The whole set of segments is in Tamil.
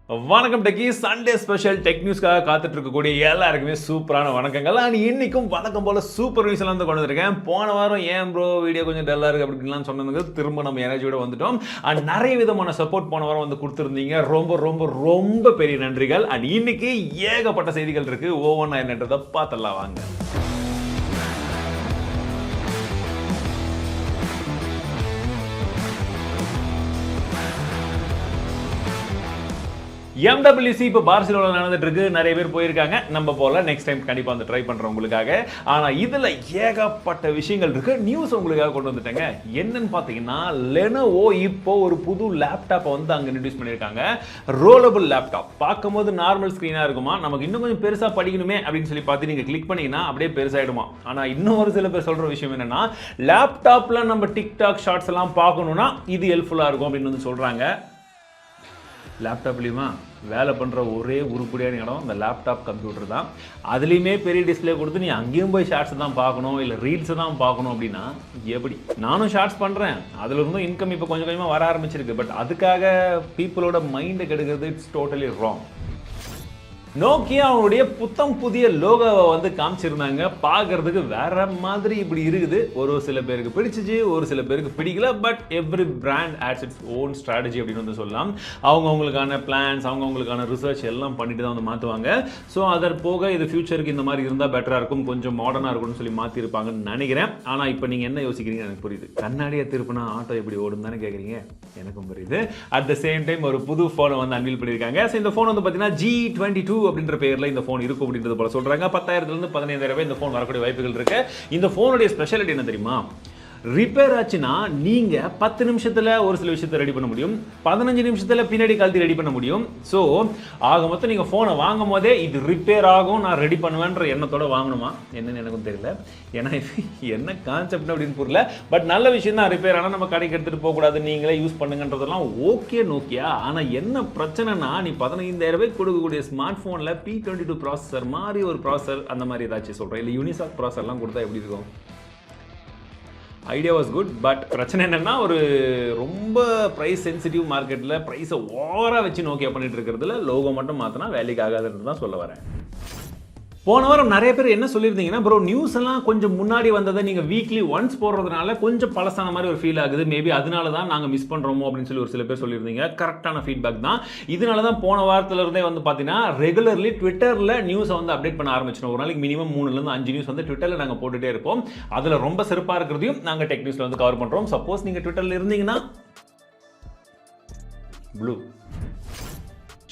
வணக்கம் டெக்கி. சண்டே ஸ்பெஷல் டெக் நியூஸ்க்காக காத்துட்டு இருக்கக்கூடிய எல்லாருக்குமே சூப்பரான வணக்கங்கள். அண்ட் இன்னைக்கும் வழக்கம் போல சூப்பர் நியூஸ் எல்லாம் வந்து கொண்டு வந்திருக்கேன். போன வாரம் ஏன் ப்ரோ வீடியோ கொஞ்சம் டல்லா இருக்கு அப்படின்லாம் சொன்னதுக்கு திரும்ப நம்ம எனர்ஜியோட வந்துட்டோம். அண்ட் நிறைய விதமான சப்போர்ட் போன வாரம் வந்து கொடுத்துருந்தீங்க. ரொம்ப ரொம்ப ரொம்ப பெரிய நன்றிகள். அண்ட் இன்னைக்கு ஏகப்பட்ட செய்திகள் இருக்கு. ஒவ்வொன்றா என்னன்றதை பார்த்தலாம் வாங்க. MWC இப்போ பார்சிலோனா நடந்துட்டு இருக்கு. நிறைய பேர் போயிருக்காங்க. நம்ம போல நெக்ஸ்ட் டைம் கண்டிப்பா வந்து ட்ரை பண்றோம் உங்களுக்காக. ஆனா இதுல ஏகப்பட்ட விஷயங்கள் இருக்கு. நியூஸ் உங்களுக்காக கொண்டு வந்துட்டேங்க. என்னன்னு பாத்தீங்கன்னா லெனோவோ இப்போ ஒரு புது லேப்டாப்பை வந்து அங்க இன்ட்ரோடியூஸ் பண்ணிருக்காங்க. Rollable laptop. பார்க்கும்போது நார்மல் ஸ்கிரீனா இருக்குமா, நமக்கு இன்னும் கொஞ்சம் பெருசா படிக்கணுமே அப்படின்னு சொல்லி பார்த்து நீங்க கிளிக் பண்ணீங்கன்னா அப்படியே பெருசாயிடுமா. ஆனா இன்னும் ஒரு சில பேர் சொல்ற விஷயம் என்னன்னா, லேப்டாப்ல நம்ம டிக்டாக் ஷார்ட்ஸ் எல்லாம் பார்க்கணும்னா இது ஹெல்ப்ஃபுல்லா இருக்கும் அப்படின்னு வந்து சொல்றாங்க. லேப்டாப்லேயுமா வேலை பண்ணுற ஒரே உருப்படியான இடம் இந்த லேப்டாப் கம்ப்யூட்டர் தான். அதுலேயுமே பெரிய டிஸ்பிளே கொடுத்து நீ அங்கேயும் போய் ஷார்ட்ஸ் தான் பார்க்கணும், இல்லை ரீல்ஸை தான் பார்க்கணும் அப்படின்னா எப்படி? நானும் ஷார்ட்ஸ் பண்ணுறேன், அதில் இருந்தும் இன்கம் இப்போ கொஞ்சம் கொஞ்சமாக வர ஆரம்பிச்சிருக்கு. பட் அதுக்காக பீப்புளோட மைண்டை கெடுக்கிறது இட்ஸ் டோட்டலி ராங். நோக்கியா அவங்களுடைய புத்தம் புதிய லோகோவை வந்து காமிச்சிருந்தாங்க. பார்க்கறதுக்கு வேற மாதிரி இப்படி இருக்குது. ஒரு சில பேருக்கு பிடிச்சிச்சு, ஒரு சில பேருக்கு பிடிக்கல. But every brand hates its own strategy அப்படின்னு வந்து சொல்லலாம். அவங்கவுங்களுக்கான பிளான்ஸ், அவங்கவுங்களுக்கான ரிசர்ச் எல்லாம் பண்ணிட்டு தான் வந்து மாற்றுவாங்க. ஸோ அதற்கு போக இது ஃபியூச்சருக்கு இந்த மாதிரி இருந்தால் பெட்டராக இருக்கும், கொஞ்சம் மாடர்னாக இருக்கும்னு சொல்லி மாற்றிருப்பாங்கன்னு நினைக்கிறேன். ஆனால் இப்போ நீங்கள் என்ன யோசிக்கிறீங்க எனக்கு புரியுது. கண்ணாடியை திருப்பினா ஆட்டோ எப்படி ஓடும் தானே கேட்குறீங்க, எனக்கும் புரியுது. அட் த சேம் டைம் ஒரு புது ஃபோனை வந்து அன்வீல் பண்ணியிருக்காங்க. ஸோ இந்த ஃபோன் வந்து பார்த்தீங்கன்னா G22 அப்படின்ற பெயர்ல இந்த போன் இருக்கும் அப்படின்றது போல சொல்றாங்க. 10,000 இருந்து 15,000 இந்த போன் வரக்கூடிய வாய்ப்புகள் இருக்கு. இந்த போனுடைய ஸ்பெஷாலிட்டி என்ன தெரியுமா? ரிப்பேர் ஆச்சுன்னா நீங்க 10 நிமிஷத்துல ஒரு சில விஷயத்தை ரெடி பண்ண முடியும், 15 நிமிஷத்துல பின்னாடி கழட்டி ரெடி பண்ண முடியும். ஸோ ஆக மொத்தம் நீங்க போனை வாங்கும் போதே இது ரிப்பேர் ஆகும், நான் ரெடி பண்ணுவேன்ற எண்ணத்தோட வாங்கணுமா என்னன்னு எனக்கும் தெரியல. ஏன்னா என்ன கான்செப்ட் அப்படின்னு புரியல. பட் நல்ல விஷயம் தான். ரிப்பேர் ஆனால் நம்ம கடைக்கு எடுத்துட்டு போக கூடாது, நீங்களே யூஸ் பண்ணுங்கன்றதெல்லாம் ஓகே நோக்கியா. ஆனா என்ன பிரச்சனைனா, நீ 15,000 ரூபாய்க்கு கொடுக்கக்கூடிய ஸ்மார்ட் போன்ல P22 ப்ராசஸர் மாதிரி ஒரு ப்ராசஸர் அந்த மாதிரி ஏதாச்சும் சொல்றேன், இல்லை யூனிசாக் ப்ராசஸர்லாம் கொடுத்தா எப்படி இருக்கும்? Idea was good. பட் பிரச்சனை என்னன்னா, ஒரு ரொம்ப ப்ரைஸ் சென்சிட்டிவ் மார்க்கெட்டில் ப்ரைஸை ஓவராக வச்சு நோக்கியா பண்ணிட்டு இருக்கிறதுல லோகோ மட்டும் மாற்றினா வேலைக்கு ஆகாதுன்னு தான் சொல்ல வரேன். போன வாரம் நிறைய பேர் என்ன சொல்லியிருந்தீங்கன்னா, ப்ரோ நியூஸ் எல்லாம் கொஞ்சம் முன்னாடி வந்ததை நீங்கள் வீக்லி ஒன்ஸ் போடுறதுனால கொஞ்சம் பழசான மாதிரி ஒரு ஃபீல் ஆகுது, மேபி அதனால தான் நாங்கள் மிஸ் பண்ணுறோமோ அப்படின்னு சொல்லி ஒரு சில பேர் சொல்லியிருந்தீங்க. கரெக்டான ஃபீட்பேக் தான். இதனால தான் போன வாரத்துல இருந்தே வந்து பார்த்தீங்கன்னா ரெகுலர்லி ட்விட்டரில் நியூஸை வந்து அப்டேட் பண்ண ஆரம்பிச்சிடும். ஒரு நாளைக்கு மினிமம் 3-5 நியூஸ் வந்து ட்விட்டரில் நாங்கள் போட்டுகிட்டே இருப்போம். அதில் ரொம்ப சிறப்பாக இருக்கிறதையும் நாங்கள் டெக் நியூஸில் வந்து கவர் பண்ணுறோம். சப்போஸ் நீங்கள் ட்விட்டரில் இருந்தீங்கன்னா ப்ளூ.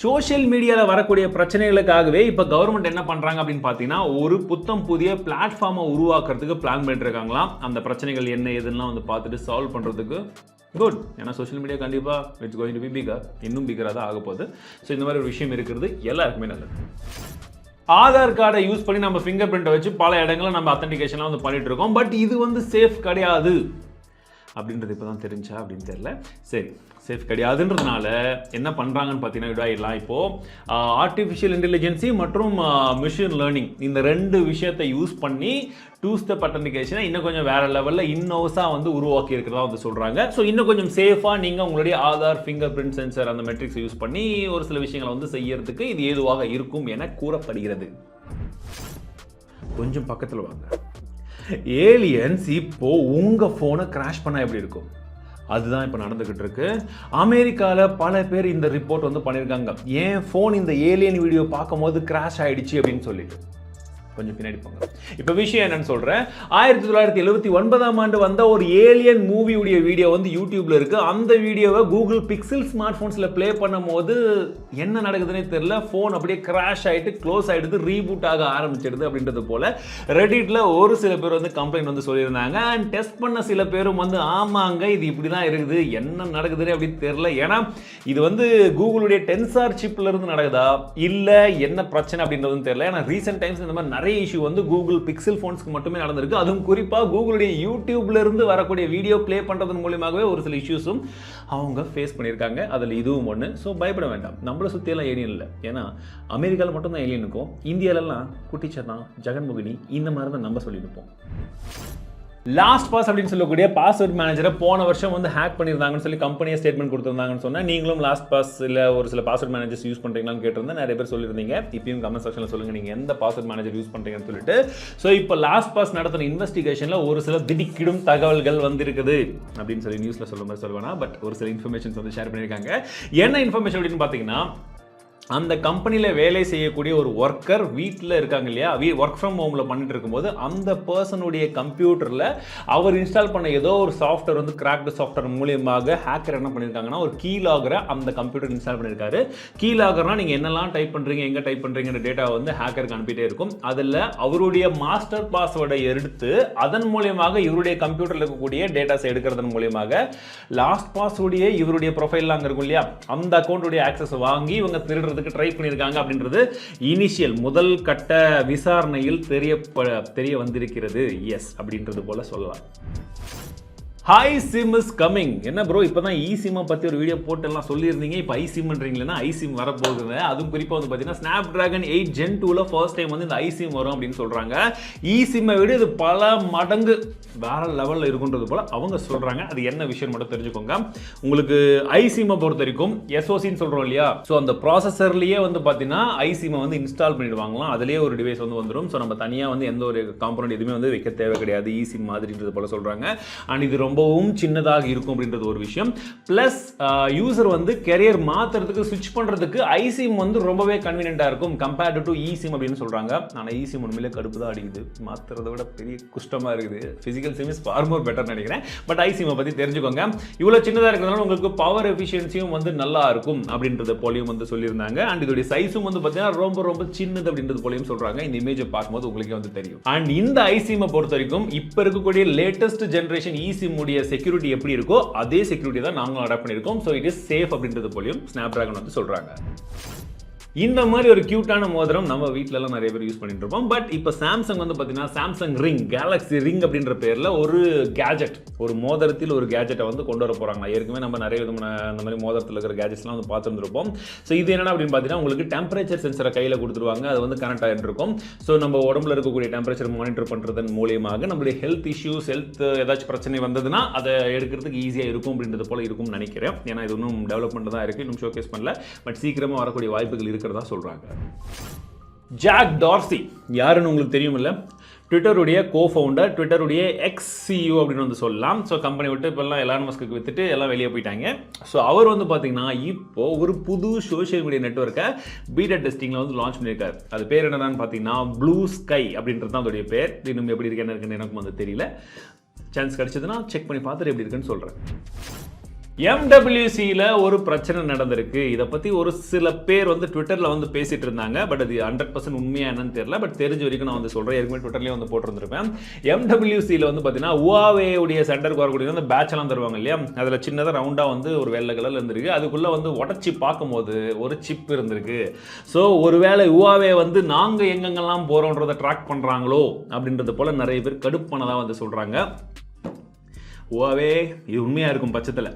சோஷியல் மீடியாவில் வரக்கூடிய பிரச்சனைகளுக்காகவே இப்போ கவர்மெண்ட் என்ன பண்ணுறாங்க அப்படின்னு பார்த்தீங்கன்னா, ஒரு புத்தம் புதிய பிளாட்ஃபார்மை உருவாக்குறதுக்கு பிளான் பண்ணிட்டு இருக்காங்களாம். அந்த பிரச்சனைகள் என்ன எதுலாம் வந்து பார்த்துட்டு சால்வ் பண்ணுறதுக்கு குட். ஏன்னா சோஷியல் மீடியா கண்டிப்பாக it's going to be figure, இன்னும் பிகராக தான் ஆக போகுது. ஸோ இந்த மாதிரி ஒரு விஷயம் இருக்கிறது எல்லாருக்குமே நல்லது. ஆதார் கார்டை யூஸ் பண்ணி நம்ம ஃபிங்கர் பிரிண்ட்டை வச்சு பல இடங்களில் நம்ம அத்தன்டிகேஷன்லாம் வந்து பண்ணிட்டு இருக்கோம். பட் இது வந்து சேஃப் கிடையாது அப்படின்றது இப்போ தான் தெரிஞ்சா அப்படின்னு தெரியல. சரி, சேஃப் கிடையாதுன்றதுனால என்ன பண்ணுறாங்கன்னு பார்த்தீங்கன்னா, இதாகிடலாம். இப்போது ஆர்டிஃபிஷியல் இன்டெலிஜென்சி மற்றும் மிஷின் லேர்னிங் இந்த 2 விஷயத்தை யூஸ் பண்ணி 2 ஸ்டெப் அத்தன்டிகேஷனை இன்னும் கொஞ்சம் வேறு லெவலில் இன்னோஸாக வந்து உருவாக்கி இருக்கிறதா வந்து சொல்கிறாங்க. ஸோ இன்னும் கொஞ்சம் சேஃபாக நீங்கள் உங்களுடைய ஆதார் ஃபிங்கர் பிரிண்ட் சென்சர் அந்த மெட்ரிக்ஸை யூஸ் பண்ணி ஒரு சில விஷயங்களை வந்து செய்யறதுக்கு இது ஏதுவாக இருக்கும் என கூறப்படுகிறது. கொஞ்சம் பக்கத்தில் வாங்க. ஏலியன்ஸ் இப்போ உங்க போனை கிராஷ் பண்ணா எப்படி இருக்கும்? அதுதான் இப்போ நடந்துகிட்டு இருக்கு. அமெரிக்காவில் பல பேர் இந்த ரிப்போர்ட் வந்து பண்ணியிருக்காங்க. ஏன் ஃபோன் இந்த ஏலியன் வீடியோ பார்க்கும்போது கிராஷ் ஆயிடுச்சு அப்படின்னு சொல்லிட்டு. கொஞ்சம் பின்னாடி போங்க. இப்போ விஷயம் என்னன்னு சொல்றேன். 1979ஆம் ஆண்டு வந்த ஒரு ஏலியன் மூவியுடைய வீடியோ வந்து யூடியூப்ல இருக்கு. அந்த வீடியோவை கூகுள் பிக்சல் ஸ்மார்ட் போன்ஸ்ல ப்ளே பண்ணும்போது என்ன நடக்குதுன்னே தெரியல, ஃபோன் அப்படியே கிராஷ் ஆயிட்டு க்ளோஸ் ஆயிடுது, ரீபூட் ஆக ஆரம்பிச்சிடுது அப்படின்றது போல ரெடிட்ல ஒரு சில பேர் வந்து கம்ப்ளைண்ட் வந்து சொல்லியிருந்தாங்க. அண்ட் டெஸ்ட் பண்ண சில பேரும் வந்து ஆமாங்க இது இப்படி தான் இருக்குது, என்ன நடக்குதுன்னு அப்படின்னு தெரியல. ஏன்னா இது வந்து கூகுளுடைய டென்சார் சிப்ல இருந்து நடக்குதா இல்ல என்ன பிரச்சனை அப்படின்றதுன்னு தெரியல. ஏன்னா ரீசெண்ட் டைம்ஸ் இந்த மாதிரி நிறைய இஷ்யூ வந்து கூகுள் பிக்சல் போன்ஸ்க்கு மட்டுமே நடந்திருக்கு. அதுவும் குறிப்பா கூகுளுடைய யூடியூப்ல இருந்து வரக்கூடிய வீடியோ ப்ளே பண்றதன் மூலமாகவே ஒரு சில இஷ்யூஸும் அவங்க ஃபேஸ் பண்ணியிருக்காங்க. அதில் இதுவும் ஒன்று. ஸோ பயப்பட வேண்டாம், நம்மளை சுற்றியெல்லாம் ஏலியன் இல்லை. ஏன்னா அமெரிக்காவில் மட்டும்தான் ஏலியன் இருக்கும், இந்தியாவிலலாம் குட்டிச்சதான் ஜெகன்மோகினி இந்த மாதிரி தான் நம்ம சொல்லியிருப்போம். லாஸ்ட் பாஸ் அப்படின்னு சொல்லக்கூடிய பாஸ்வேர்ட் மேனேஜரை போன வருஷம் வந்து ஹேக் பண்ணியிருந்தாங்கன்னு சொல்லி கம்பெனியை ஸ்டேட்மெண்ட் கொடுத்துருந்தாங்கன்னு சொன்னால் நீங்களும் லாஸ்ட் பாஸ் இல்லை ஒரு சில பாஸ்வேர்ட் மேனேஜர்ஸ் யூஸ் பண்ணுறீங்களான்னு கேட்டிருந்தேன். நிறைய பேர் சொல்லியிருந்தீங்க. இப்பயும் கமெண்ட் செக்ஷனில் சொல்லுங்கள் நீங்கள் எந்த பாஸ்வேர்ட் மேனேஜர் யூஸ் பண்ணுறீங்கன்னு சொல்லிட்டு. ஸோ இப்போ லாஸ்ட் பாஸ் நடத்தின இன்வெஸ்டிகேஷனில் ஒரு சில திடுக்கிடும் தகவல்கள் வந்திருக்குது அப்படின்னு சொல்லி நியூஸில் சொல்லுவேன்னா பட் ஒரு சில இன்ஃபர்மேஷன்ஸ் வந்து ஷேர் பண்ணியிருக்காங்க. என்ன இன்ஃபர்மேஷன் அப்படின்னு பார்த்தீங்கன்னா, அந்த கம்பெனியில் வேலை செய்யக்கூடிய ஒரு ஒர்க்கர் வீட்டில் இருக்காங்க இல்லையா, ஒர்க் ஃப்ரம் ஹோமில் பண்ணிட்டு இருக்கும்போது அந்த பர்சனுடைய கம்ப்யூட்டரில் அவர் இன்ஸ்டால் பண்ண ஏதோ ஒரு சாஃப்ட்வேர் வந்து கிராக்டு சாஃப்ட்வேர் மூலியமாக ஹேக்கர் என்ன பண்ணியிருக்காங்கன்னா ஒரு கீ லாகரை அந்த கம்ப்யூட்டர் இன்ஸ்டால் பண்ணியிருக்காரு. கீ லாகர்னா நீங்கள் என்னெல்லாம் டைப் பண்ணுறீங்க, எங்கே டைப் பண்ணுறீங்கிற டேட்டாவை வந்து ஹேக்கருக்கு அனுப்பிட்டே இருக்கும். அதில் அவருடைய மாஸ்டர் பாஸ்வேர்டை எடுத்து அதன் மூலியமாக இவருடைய கம்ப்யூட்டரில் இருக்கக்கூடிய டேட்டாஸ் எடுக்கிறதன் மூலியமாக லாஸ்ட் பாஸ்வுடைய இவருடைய ப்ரொஃபைல் அங்கே இருக்கும் இல்லையா, அந்த அக்கௌண்ட்டுடைய ஆக்சஸ் வாங்கி இவங்க திருடுறதுக்கு ட்ரை பண்ணியிருக்காங்க அப்படின்றது இனிஷியல் முதல் கட்ட விசாரணையில் தெரிய வந்திருக்கிறது. எஸ் அப்படின்றது போல சொல்லலாம். Hi sim is coming. என்ன ப்ரோ இப்போ தான் இசிம்மை பற்றி ஒரு வீடியோ போட்டெல்லாம் சொல்லியிருந்தீங்க, இப்போ ஐசிம்ன்றீங்களா? ஐசிம் வரப்போகுது. அதுவும் குறிப்பாக வந்து பார்த்தீங்கன்னா Snapdragon 8 Gen 2ல் ஃபர்ஸ்ட் டைம் வந்து இந்த ஐசிம் வரும் அப்படின்னு சொல்கிறாங்க. இசிம்மை விட இது பல மடங்கு வேற லெவலில் இருக்குன்றது போல் அவங்க சொல்கிறாங்க. அது என்ன விஷயம் மட்டும் தெரிஞ்சுக்கோங்க. உங்களுக்கு ஐசிம்மை பொறுத்த வரைக்கும் எஸ்ஓசின்னு சொல்கிறோம் இல்லையா, ஸோ அந்த ப்ராசஸர்லேயே வந்து பார்த்தீங்கன்னா ஐசிம்மை வந்து இன்ஸ்டால் பண்ணிடுவாங்களாம். அதிலேயே ஒரு டிவைஸ் வந்து வந்துடும். ஸோ நம்ம தனியாக வந்து எந்த ஒரு காம்பனண்ட் எதுவுமே வந்து வைக்க தேவை கிடையாது, இசிம் மாதிரின்றது போல் சொல்கிறாங்க. அண்ட் இது ரொம்பவும் சின்னதாக இருக்கும் அப்படின்றது ஒரு விஷயம். பிளஸ் யூசர் வந்து கேரியர் மாத்துறதுக்கு ஸ்விட்ச் பண்றதுக்கு ஐசிம் வந்து ரொம்பவே கன்வீனியன்ட்டா இருக்கும் கம்பேர்ட் டு இசிம் அப்படின்னு சொல்றாங்க. ஆனால் இசிம் உண்மையிலே கடுப்பு தான் அடிக்குது, மாத்துறதை விட பெரிய குஷ்டமா இருக்குது. Physical sim is for more better நினைக்கிறேன். பட் ஐசிமை பத்தி தெரிஞ்சுக்கோங்க. இவ்வளவு சின்னதாக இருக்கிறதுனால உங்களுக்கு பவர் எஃபிஷியன்சியும் வந்து நல்லா இருக்கும் அப்படின்றது போலையும் வந்து சொல்லியிருந்தாங்க. அண்ட் இதோட சைஸும் வந்து பார்த்தீங்கன்னா ரொம்ப ரொம்ப சின்னது அப்படின்றது போலையும் சொல்றாங்க. இந்த இமேஜை பார்க்கும்போது உங்களுக்கே வந்து தெரியும். அண்ட் இந்த ஐசிமை பொறுத்த வரைக்கும் இப்போ இருக்கக்கூடிய லேட்டஸ்ட் ஜென்ரேஷன் இசிம் செக்யூரிட்டி எப்படி இருக்கோ அதே செக்யூரிட்டி தான் நாங்களும் அடாப்ட் பண்ணியிருக்கோம். ஸோ இட் இஸ் சேஃப் அப்படின்றது போலியும் Snapdragon வந்து சொல்றாங்க. இந்த மாதிரி ஒரு கியூட்டான மோதிரம் நம்ம வீட்டிலலாம் நிறைய பேர் யூஸ் பண்ணிட்டு இருப்போம். பட் இப்போ சாம்சங் வந்து பார்த்தீங்கன்னா சாம்சங் ரிங், கேலக்ஸி ரிங் அப்படின்ற பேரில் ஒரு கேஜெட், ஒரு மோதிரத்தில் ஒரு கேஜெட்டை வந்து கொண்டு வர போகிறாங்க. ஏற்கனவே நம்ம நிறைய விதமான அந்த மாதிரி மோதிரத்தில் இருக்கிற கேஜெட்ஸ்லாம் வந்து பார்த்துருந்துருப்போம். ஸோ இது என்னென்ன அப்படின்னு பார்த்தீங்கன்னா உங்களுக்கு டெம்பரேச்சர் சென்சரை கையில் கொடுத்துருவாங்க. அது வந்து கனெக்ட் ஆகிட்டு இருக்கும். ஸோ நம்ம உடம்புல இருக்கக்கூடிய டெம்பரேச்சர் மானிட்டர் பண்ணுறதன் மூலியமாக நம்மளுடைய ஹெல்த் இஷ்யூஸ், ஏதாச்சும் பிரச்சனை வந்ததுன்னா அதை எடுக்கிறதுக்கு ஈஸியாக இருக்கும் அப்படின்றது போல இருக்கும்னு நினைக்கிறேன். ஏன்னா இது இன்னும் டெவலப்மெண்ட் தான் இருக்குது, இன்னும் ஷோகேஸ் பண்ணல. பட் சீக்கிரமாக வரக்கூடிய வாய்ப்புகள் இருக்கிறதா சொல்றாங்க. ஜாக் டார்சி யாருன்னு உங்களுக்கு தெரியும் இல்ல, ட்விட்டருடைய கோஃபவுண்டர், ட்விட்டருடைய எக்ஸ்-சிஇஓ அப்படின்னு வந்து சொல்லலாம். ஸோ கம்பெனி விட்டு இப்போல்லாம் எலான் மஸ்க்கு வித்துட்டு எல்லாம் வெளியே போயிட்டாங்க. ஸோ அவர் வந்து பார்த்தீங்கன்னா இப்போ ஒரு புது சோஷியல் மீடியா நெட்வொர்க்கை பீட்டா டெஸ்டிங்கில் வந்து லான்ச் பண்ணியிருக்காரு. அது பேர் என்னன்னு பார்த்தீங்கன்னா ப்ளூ ஸ்கை அப்படின்றது தான் அதோடைய பேர். இன்னும் எப்படி இருக்கு என்ன இருக்குன்னு எனக்கும் வந்து தெரியல. சான்ஸ் கிடைச்சதுன்னா செக் பண்ணி பார்த்துட்டு எப்படி இருக்குன்னு சொல்கிறேன். MWCல ஒரு பிரச்சனை நடந்திருக்கு. இதை பற்றி ஒரு சில பேர் வந்து ட்விட்டரில் வந்து பேசிட்டு இருந்தாங்க. பட் அது 100% உண்மையாக என்னன்னு தெரியல. பட் தெரிஞ்ச வரைக்கும் நான் வந்து சொல்கிறேன். ஏற்கனவே ட்விட்டர்லேயே வந்து போட்டிருந்திருப்பேன். MWCல வந்து பார்த்தீங்கன்னா Huawei சென்டருக்கு வரக்கூடிய அந்த பேட்ச்லாம் தருவாங்க இல்லையா, அதில் சின்னதாக ரவுண்டாக வந்து ஒரு வெள்ளை கலரில் இருந்திருக்கு. அதுக்குள்ளே வந்து உடச்சி பார்க்கும்போது ஒரு சிப் இருந்திருக்கு. ஸோ ஒருவேளை Huawei வந்து நாங்கள் எங்கெங்கெல்லாம் போகிறோன்றதை ட்ராக் பண்ணுறாங்களோ அப்படின்றது போல் நிறைய பேர் கடுப்பானதாக வந்து சொல்கிறாங்க. Huawei இது உண்மையாக இருக்கும் பட்சத்தில்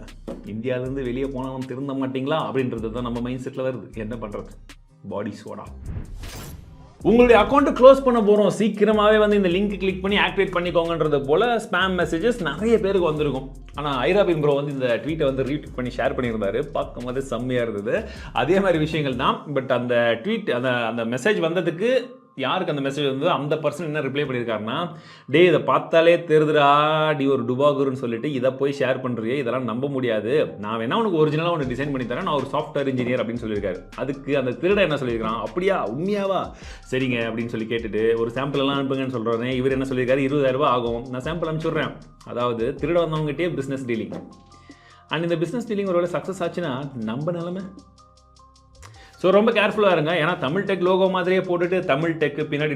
இந்தியாவிலேருந்து வெளியே போனவன் திருந்த மாட்டிங்களா அப்படின்றது தான் நம்ம மைண்ட் செட்டில் வருது. என்ன பண்ணுறது, பாடி சோடா. உங்களுடைய அக்கௌண்ட்டை க்ளோஸ் பண்ண போகிறோம், சீக்கிரமாகவே வந்து இந்த லிங்க் கிளிக் பண்ணி ஆக்டிவேட் பண்ணிக்கோங்கன்றது போல் ஸ்பேம் மெசேஜஸ் நிறைய பேருக்கு வந்திருக்கும். ஆனால் ஐராபின் ப்ரோ வந்து இந்த ட்வீட்டை வந்து ரீட்வீட் பண்ணி ஷேர் பண்ணியிருந்தாரு. பார்க்கும்போது செம்மையாக இருந்தது. அதே மாதிரி விஷயங்கள் தான். பட் அந்த ட்வீட் அந்த மெசேஜ் வந்ததுக்கு யாருக்கு அந்த மெசேஜ் வந்து அந்த பர்சன் என்ன ரிப்ளை பண்ணியிருக்காருன்னா, டே இதை பார்த்தாலே தெரிதுடா டி ஒரு டுபாகுருன்னு சொல்லிட்டு இதை போய் ஷேர் பண்ணுறியே, இதெல்லாம் நம்ப முடியாது, நான் வேணா உனக்கு ஒரிஜினலாக ஒன்று டிசைன் பண்ணி தரேன், நான் ஒரு சாஃப்ட்வேர் இன்ஜினியர் அப்படின்னு சொல்லியிருக்காரு. அதுக்கு அந்த திருட என்ன சொல்லியிருக்கான், அப்படியா உண்மையாவா, சரிங்க அப்படின்னு சொல்லி கேட்டுட்டு ஒரு சாம்பிள் எல்லாம் அனுப்புங்கன்னு சொல்கிறேன். இவர் என்ன சொல்லியிருக்காரு, 20,000 ரூபாய் ஆகும், நான் சாம்பிள் அனுப்பிச்சுட்றேன். அதாவது திருட வந்தவங்ககிட்டே பிஸ்னஸ் டீலிங். அண்ட் இந்த பிஸ்னஸ் டீலிங் ஒருவேளை சக்ஸஸ் ஆச்சுன்னா நம்ம நிலைமை. ஸோ ரொம்ப கேர்ஃபுல்லாக இருங்க. ஏன்னா தமிழ்டெக் லோகோ மாதிரியே போட்டுட்டு தமிழ்டெக் பின்னாடி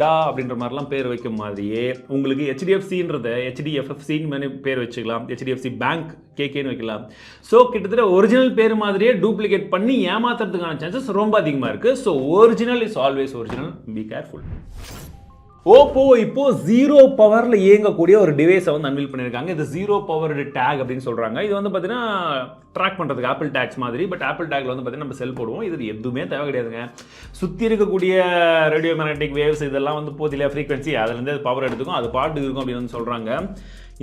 டா அப்படின்ற மாதிரிலாம் பேர் வைக்கும் மாதிரியே உங்களுக்கு HDFCன்றதை HDFFCன்னு பேர் வச்சுக்கலாம், HDFC பேங்க் கேகேன்னு வைக்கலாம். ஸோ கிட்டத்தட்ட ஒரிஜினல் பேர் மாதிரியே டூப்ளிகேட் பண்ணி ஏமாத்துறதுக்கான சான்சஸ் ரொம்ப அதிகமாக இருக்குது. So original is always original, be careful. Oppo இப்போ 0 பவரில் இயங்கக்கூடிய ஒரு டிவைஸை வந்து அன்வீல் பண்ணியிருக்காங்க. இது 0 பவர்டு டேக் அப்படின்னு சொல்கிறாங்க. இது வந்து பார்த்தீங்கன்னா ட்ராக் பண்ணுறதுக்கு ஆப்பிள் டேக்ஸ் மாதிரி. பட் ஆப்பிள் டேக்கில் வந்து பார்த்தீங்கன்னா நம்ம செல் போடுவோம். இது எதுவுமே தேவை கிடையாதுங்க. சுற்றி இருக்கக்கூடிய ரேடியோ மேக்னெட்டிக் வேவ்ஸ் இதெல்லாம் வந்து போதில்லையா ஃப்ரீக்வன்சி, அதுலேருந்து அது பவர் எடுத்துக்கும், அது பாட்டு இருக்கும் அப்படின்னு வந்து சொல்கிறாங்க.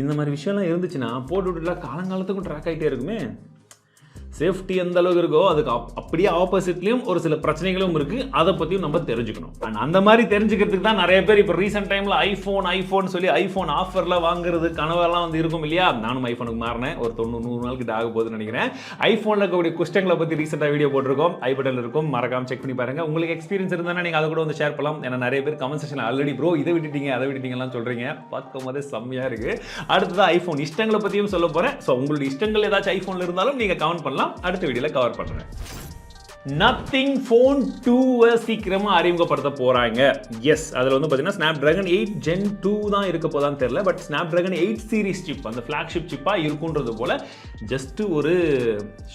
இந்த மாதிரி விஷயம்லாம் இருந்துச்சுன்னா போட்டு விட்டுலாம் காலங்காலத்துக்கும் ட்ராக் ஆகிட்டே இருக்குமே. சேஃப்டி எந்த அளவுக்கு இருக்கோ அதுக்கு அப்படியே ஆப்போசிட்லேயும் ஒரு சில பிரச்சனைகளும் இருக்குது. அதை பற்றியும் நம்ம தெரிஞ்சுக்கணும். அண்ட் அந்த மாதிரி தெரிஞ்சுக்கிறதுக்கு தான் நிறைய பேர் இப்போ ரீசெண்ட் டைமில் ஐஃபோன் சொல்லி ஐஃபோன் ஆஃபரில் வாங்குறது கனவெல்லாம் வந்து இருக்கும் இல்லையா. நானும் ஐஃபோனுக்கு மாறினேன். ஒரு 90-100 நாளுக்கு ஆக போகுதுன்னு நினைக்கிறேன். ஐஃபோனில் இருக்கக்கூடிய குஷ்டங்களை பற்றி ரீசெண்டாக வீடியோ போட்டிருக்கோம். ஐ பட்டனில் இருக்கும், மறக்காம செக் பண்ணி பாருங்க. உங்களுக்கு எக்ஸ்பீரியன்ஸ் இருந்தால் நீங்கள் அதை கூட வந்து ஷேர் பண்ணலாம். ஏன்னா நிறைய பேர் கமெண்ட் செக்ஷனில் ஆல்ரெடி ப்ரோ இதை விட்டுட்டீங்க அதை விட்டுட்டீங்கலாம் சொல்கிறீங்க. பார்க்கும் போதே செம்மையாக இருக்குது. அடுத்ததான் ஐஃபோன் இஷ்டங்களை பற்றியும் சொல்ல போகிறேன். ஸோ உங்களுடைய இஷ்டங்கள் ஏதாச்சும் ஐஃபோனில் இருந்தாலும் நீங்கள் கமெண்ட் பண்ணலாம். அடுத்த வீடியோல கவர் பண்றேன். Nothing Phone 2 சீக்கிரமா அறிமுகப்படுத்த போறாங்க. எஸ், அதுல வந்து பாத்தீங்கன்னா Snapdragon 8 Gen 2 தான் இருக்க போதான்னு தெரியல. பட் Snapdragon 8 சீரிஸ் சிப், அந்த ஃபிளாக்ஷிப் சிப்பா இருக்குன்றது போல ஜஸ்ட் ஒரு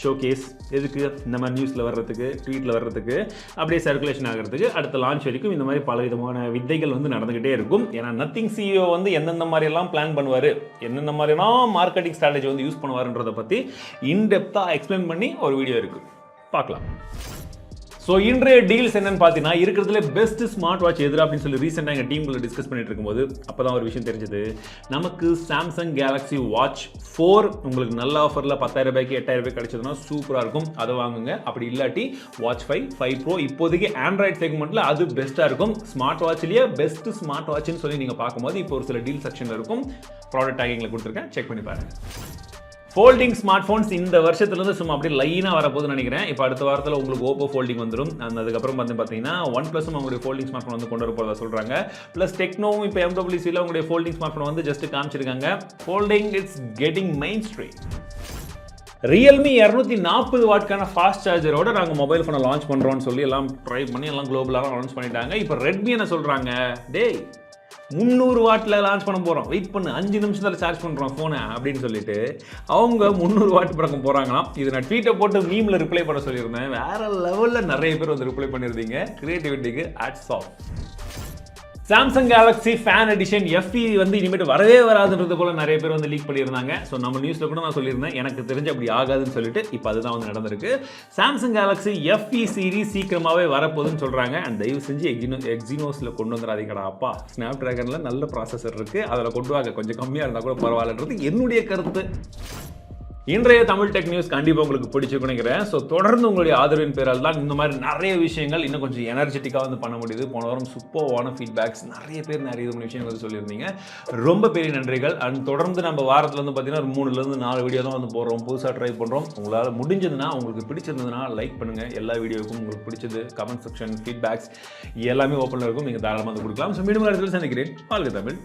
ஷோகேஸ். எதுக்கு? இந்த மாதிரி நியூஸ்ல வர்றதுக்கு, ட்வீட்ல வர்றதுக்கு, அப்படியே சர்க்குலேஷன் ஆகிறதுக்கு, அடுத்த லான்ச் வரைக்கும் இந்த மாதிரி பல விதமான வித்தைகள் வந்து நடந்துகிட்டே இருக்கும். ஏன்னா நத்திங் CEO வந்து எந்தெந்த மாதிரி எல்லாம் பிளான் பண்ணுவாரு, என்னென்ன மாதிரிலாம் மார்க்கெட்டிங் ஸ்ட்ராட்டஜி வந்து யூஸ் பண்ணுவாருன்றதை பத்தி இன்டெப்தா எக்ஸ்பிளைன் பண்ணி ஒரு வீடியோ இருக்கு, பார்க்கலாம். ஸோ இன்றைய டீல்ஸ் என்னன்னு பார்த்தீங்கன்னா, இருக்கிறதுல பெஸ்ட் ஸ்மார்ட் வாட்ச் எது அப்படின்னு சொல்லி ரீசெண்டாக எங்கள் டீம்குள்ள டிஸ்கஸ் பண்ணிட்டு இருக்கும்போது அப்போ தான் ஒரு விஷயம் தெரிஞ்சது. நமக்கு சாம்சங் கேலக்ஸி வாட்ச் 4 உங்களுக்கு நல்ல ஆஃபரில் 10,000 ரூபாய்க்கு 8,000 ரூபாய்க்கு கிடைச்சதுன்னா சூப்பராக இருக்கும். அதை வாங்குங்க. அப்படி இல்லாட்டி வாட்ச் 5 ப்ரோ இப்போதைக்கு ஆண்ட்ராய்ட் செக்மெண்ட்டில் அது பெஸ்ட்டாக இருக்கும். ஸ்மார்ட் வாட்ச்லேயே பெஸ்ட் ஸ்மார்ட் வாட்ச்னு சொல்லி நீங்கள் பார்க்கும்போது இப்போ ஒரு சில டீல் செக்ஷனில் இருக்கும். ப்ராடக்ட் டேக்கிங்கில் கொடுத்துருக்கேன், செக் பண்ணி பாருங்கள். ஃபோல்டிங் ஸ்மார்ட் ஃபோன்ஸ் இந்த வருஷத்துலேருந்து சும்மா அப்படியே லைனாக வரப்போகுதுன்னு நினைக்கிறேன். இப்போ அடுத்த வாரத்தில் உங்களுக்கு ஓப்போ ஃபோல்டிங் வந்துடும். அதுக்கப்புறம் பார்த்தீங்கன்னா ஒன் ப்ளஸும் அவங்களுடைய ஃபோல்டிங் ஸ்மார்ட் ஃபோன் வந்து கொண்டு வர போகிறதா சொல்கிறாங்க. ப்ளஸ் டெக்னோவும் இப்போ MWCயில் அவங்களுடைய ஃபோல்டிங் ஸ்மார்ட் ஃபோன் வந்து ஜஸ்ட் காமிச்சிருக்காங்க. Folding it's getting main stream. Realme 240 வாட்க்கான ஃபாஸ்ட் சார்ஜரோட நாங்கள் மொபைல் ஃபோனை லான்ச் பண்ணுறோன்னு சொல்லி எல்லாம் ட்ரை பண்ணி எல்லாம் குளோபலாக லான்ச் பண்ணிட்டாங்க. இப்போ ரெட்மி என்ன சொல்கிறாங்க, டேய் 300 வாட்டில் லான்ச் பண்ண போகிறோம், வெயிட் பண்ணு 5 நிமிஷத்தில் சார்ஜ் பண்ணுறோம் ஃபோனை அப்படின்னு சொல்லிட்டு அவங்க 300 வாட் பக்கம் போகிறாங்களாம். இது நான் ட்வீட்டை போட்டு மீமில் ரிப்ளை பண்ண சொல்லியிருந்தேன். வேறு லெவலில் நிறைய பேர் வந்து ரிப்ளை பண்ணியிருந்தீங்க. கிரியேட்டிவிட்டிக்கு hats off. Samsung Galaxy fan edition FE வந்து இனிமேட்டு வரவே வராதுன்றது போல நிறைய பேர் வந்து லீக் பண்ணியிருந்தாங்க. ஸோ நம்ம நியூஸில் கூட நான் சொல்லியிருந்தேன், எனக்கு தெரிஞ்சு அப்படி ஆகாதுன்னு சொல்லிட்டு இப்போ அதுதான் வந்து நடந்திருக்கு. சாம்சங் கேலக்ஸி FE சீரிஸ் சீக்கிரமாகவே வரப்போகுதுன்னு சொல்கிறாங்க. அண்ட் தயவு செஞ்சு எக்ஸினோஸில் கொண்டு வந்துடாதீங்கடா அப்பா. ஸ்னாப்ட்ராகனில் நல்ல ப்ராசஸர் இருக்குது, அதில் கொண்டு வாங்க. கொஞ்சம் கம்மியாக இருந்தால் கூட பரவாயில்லன்றது என்னுடைய கருத்து. இன்றைய தமிழ் டெக் நியூஸ் கண்டிப்பாக உங்களுக்கு பிடிச்சிருக்குன்னு நினைக்கிறேன். ஸோ தொடர்ந்து உங்களுடைய ஆதரவின் பேரால் தான் இந்த மாதிரி நிறைய விஷயங்கள் இன்னும் கொஞ்சம் எனர்ஜெட்டிக்காக வந்து பண்ண முடியுது. போன வாரம் சூப்பர்வான ஃபீட்பேக்ஸ் நிறைய பேர் நிறைய விஷயங்கள் வந்து சொல்லியிருந்தீங்க. ரொம்ப பெரிய நன்றிகள். அண்ட் தொடர்ந்து நம்ம வாரத்தில் வந்து பார்த்தீங்கன்னா 3லேருந்து 4 வீடியோ தான் வந்து போடுறோம், புதுசாக ட்ரை பண்ணுறோம். உங்களால் முடிஞ்சதுன்னா, உங்களுக்கு பிடிச்சிருந்ததுன்னா லைக் பண்ணுங்கள். எல்லா வீடியோவுக்கும் உங்களுக்கு பிடிச்சது கமெண்ட் செக்ஷன் ஃபீட்பேக்ஸ் எல்லாமே ஓப்பனில் இருக்கும், நீங்கள் தாராளமாக வந்து கொடுக்கலாம். ஸோ மீண்டும் இடத்துல சந்திக்கிறேன். வாழ்க தமிழ்.